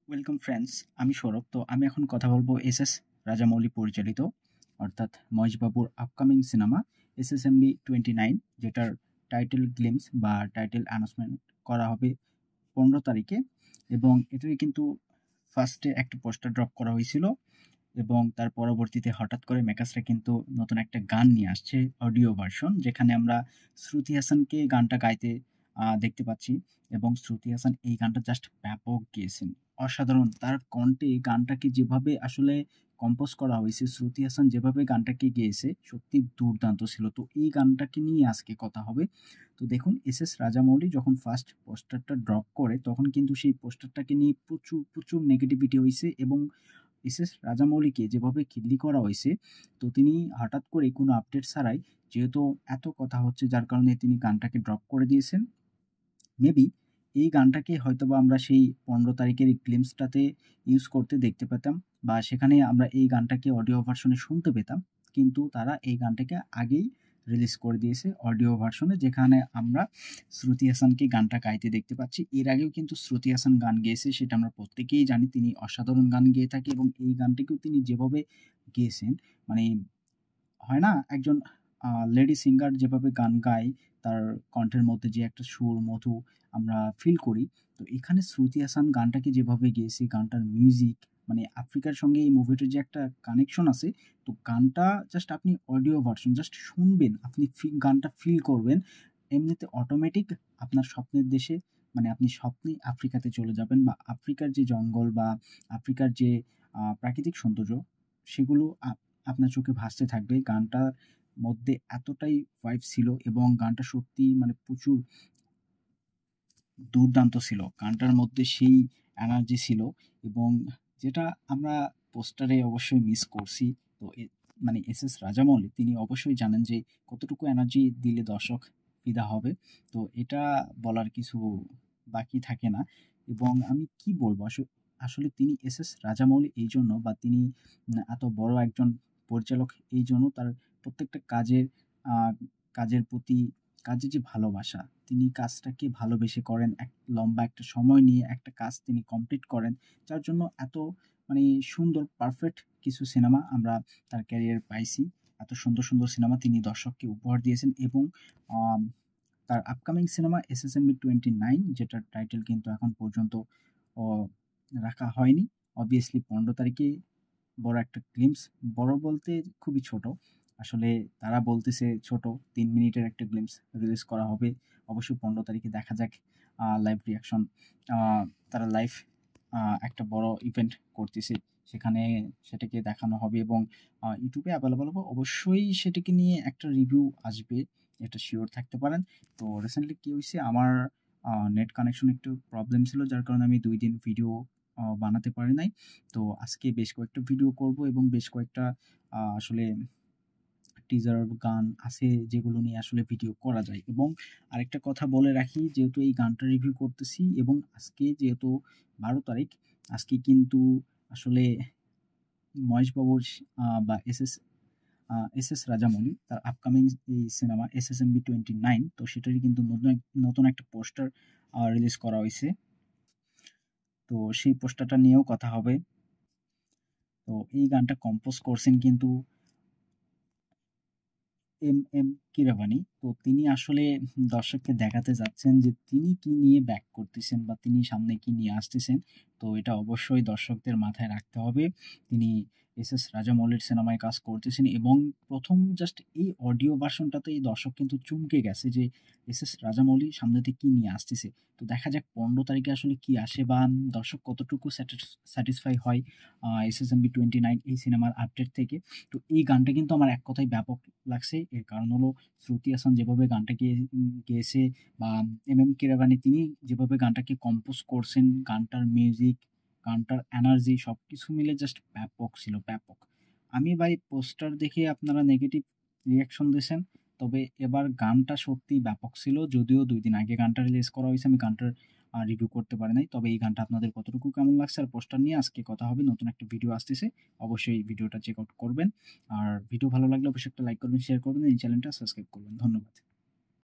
Welcome friends, আমি সৌরভ। তো আমি এখন কথা বলবো এস রাজামৌলি পরিচালিত অর্থাৎ মহেশবাবুর আপকামিং সিনেমা SSMB 29, যেটার টাইটেল গ্লিমস বা টাইটেল অ্যানাউন্সমেন্ট করা হবে 15 তারিখে। এবং এটারই কিন্তু ফার্স্টে একটা পোস্টার ড্রপ করা হয়েছিল এবং তার পরবর্তীতে হঠাৎ করে মেকার্সরা কিন্তু নতুন একটা গান নিয়ে আসছে, অডিও ভার্সন, যেখানে আমরা শ্রুতি হাসানকে গানটা গাইতে দেখতে পাচ্ছি। এবং শ্রুতি হাসান এই গানটা জাস্ট ব্যাপক গেয়েছেন, অসাধারণ। তার কণ্ঠে এই গানটাকে যেভাবে আসলে কম্পোজ করা হয়েছে, শ্রুতি হাসান যেভাবে গানটাকে গেয়েছে, সত্যি দুর্দান্ত ছিল। তো এই গানটাকে নিয়ে আজকে কথা হবে। তো দেখুন, রাজামৌলি যখন ফার্স্ট পোস্টারটা ড্রপ করে তখন কিন্তু সেই পোস্টারটাকে নিয়ে প্রচুর প্রচুর নেগেটিভিটি হয়েছে এবং রাজামৌলিকে যেভাবে খিল্লি করা হয়েছে, তো তিনি হঠাৎ করে কোনো আপডেট ছাড়াই, যেহেতু এত কথা হচ্ছে যার কারণে তিনি গানটাকে ড্রপ করে দিয়েছেন। মেবি এই গানটাকে হয়তোবা আমরা সেই 15 তারিখের এই গ্লিমসটাতে ইউজ করতে দেখতে পেতাম, বা সেখানে আমরা এই গানটাকে অডিও ভার্সনে শুনতে পেতাম। কিন্তু তারা এই গানটাকে আগেই রিলিজ করে দিয়েছে অডিও ভার্সনে, যেখানে আমরা শ্রুতি হাসানকে গানটা গাইতে দেখতে পাচ্ছি। এর আগেও কিন্তু শ্রুতি হাসান গান গেয়েছে, সেটা আমরা প্রত্যেকেই জানি। তিনি অসাধারণ গান গেয়ে থাকে এবং এই গানটিকেও তিনি যেভাবে গেয়েছেন, মানে হয় না, একজন লেডি সিঙ্গার যেভাবে গান গায়, তার কণ্ঠের মধ্যে যে একটা সুর মধু আমরা ফিল করি, তো এখানে শ্রুতি হাসান গানটাকে যেভাবে গেয়েছে, গানটার মিউজিক, মানে আফ্রিকার সঙ্গে এই মুভিটার যে একটা কানেকশন আছে, তো গানটা জাস্ট আপনি অডিও ভার্সন জাস্ট শুনবেন, আপনি গানটা ফিল করবেন, এমনিতে অটোমেটিক আপনার স্বপ্নের দেশে, মানে আপনি স্বপ্নে আফ্রিকাতে চলে যাবেন, বা আফ্রিকার যে জঙ্গল বা আফ্রিকার যে প্রাকৃতিক সৌন্দর্য, সেগুলো আপনার চোখে ভাসতে থাকবে। গানটার মধ্যে এতটাই ভাইব ছিল এবং গানটা সত্যিই মানে প্রচুর দুর্দান্ত ছিল। গানটার মধ্যে সেই এনার্জি ছিল এবং যেটা আমরা পোস্টারে অবশ্যই মিস করছি। তো মানে রাজামৌলি তিনি অবশ্যই জানেন যে কতটুকু এনার্জি দিলে দর্শক ফিদা হবে। তো এটা বলার কিছু বাকি থাকে না। এবং আমি কি বলবো, আসলে তিনি রাজামৌলি এই জন্য, বা তিনি এত বড় একজন পরিচালক এই জন্য, তার প্রত্যেকটা কাজের প্রতি, কাজের যে ভালোবাসা, তিনি কাজটাকে ভালোবেসে করেন। লম্বা একটা সময় নিয়ে একটা কাজ তিনি কমপ্লিট করেন, যার জন্য এত মানে সুন্দর পারফেক্ট কিছু সিনেমা আমরা তার ক্যারিয়ার পাইছি। এত সুন্দর সুন্দর সিনেমা তিনি দর্শককে উপহার দিয়েছেন। এবং আম, তার আপকামিং সিনেমা SSMB 29, যেটার টাইটেল কিন্তু এখন পর্যন্ত ও রাখা হয়নি। অবভিয়াসলি 15 তারিখে বড় একটা গ্লিমস, বড় বলতে খুবই ছোট, আসলে তারা বলতেছে ছোট, 3 মিনিটের একটা গ্লিমস রিলিজ করা হবে। অবশ্যই 15 তারিখে দেখা যাক লাইভ রিয়াকশন। তারা লাইভ একটা বড় ইভেন্ট করতেছে, সেখানে সেটাকে দেখানো হবে এবং ইউটিউবে অ্যাভেলেবল হবে। অবশ্যই সেটাকে নিয়ে একটা রিভিউ আসবে, এটা শিওর থাকতে পারেন। তো রিসেন্টলি কী হয়েছে, আমার নেট কানেকশন একটু প্রবলেম ছিল, যার কারণে আমি 2 দিন ভিডিও বানাতে পারি নাই। তো আজকে বেশ কয়েকটা ভিডিও করব এবং বেশ কয়েকটা আসলে টিজার গান আছে যেগুলো নিয়ে আসলে ভিডিও করা যায়। এবং আরেকটা কথা বলে রাখি, যেহেতু এই গানটা রিভিউ করতেছি এবং আজকে যেহেতু 12 তারিখ, আজকে কিন্তু আসলে মহেশবাবুর বা এস রাজামৌলি তার আপকামিং এই সিনেমা SSMB 29, তো সেটারই কিন্তু নতুন একটা পোস্টার রিলিজ করা হয়েছে। তো সেই পোস্টারটা নিয়েও কথা হবে। তো এই গানটা কম্পোজ করছেন কিন্তু এম কিরবানি। তো তিনি আসলে দর্শককে দেখাতে যাচ্ছেন যে তিনি কি নিয়ে ব্যাক করতেছেন বা তিনি সামনে কি নিয়ে আসতেছেন। তো এটা অবশ্যই দর্শকদের মাথায় রাখতে হবে। তিনি রাজামৌলির সিনেমায় কাজ করতেছেন এবং প্রথম জাস্ট এই অডিও ভার্সনটাতেই দর্শক কিন্তু চমকে গেছে যে রাজামৌলি সামনেতে কি নিয়ে আসতেছে। তো দেখা যাক 15 তারিখে আসলে কি আসে বা দর্শক কতটুকু স্যাটিসফাই হয় SSMB 29 এই সিনেমার আপডেট থেকে। তো এই গানটা কিন্তু আমার এক কথায় ব্যাপক লাগছে। এর কারণ হলো শ্রুতি হাসান যেভাবে গানটা গেয়েছে, বা কিরবানি তিনি যেভাবে গানটাকে কম্পোজ করছেন, গানটার মিউজিক, গানটার এনার্জি সবকিছু মিলে জাস্ট ব্যাপক ছিল, ব্যাপক। আমি ভাই পোস্টার দেখে আপনারা নেগেটিভ রিয়াকশন দিয়েছেন, তবে এবার গানটা সত্যিই ব্যাপক ছিল। যদিও 2 দিন আগে গানটা রিলিজ করা হয়েছে, আমি গানটার রিভিউ করতে পারি নাই। তবে এই গানটা আপনাদের কতটুকু কেমন লাগছে আর পোস্টার নিয়ে আজকে কথা হবে। নতুন একটা ভিডিও আসতেছে, অবশ্যই ভিডিওটা চেক আউট করবেন। আর ভিডিও ভালো লাগলে অবশ্যই একটা লাইক করবেন, শেয়ার করবেন, এই চ্যানেলটা সাবস্ক্রাইব করবেন। ধন্যবাদ।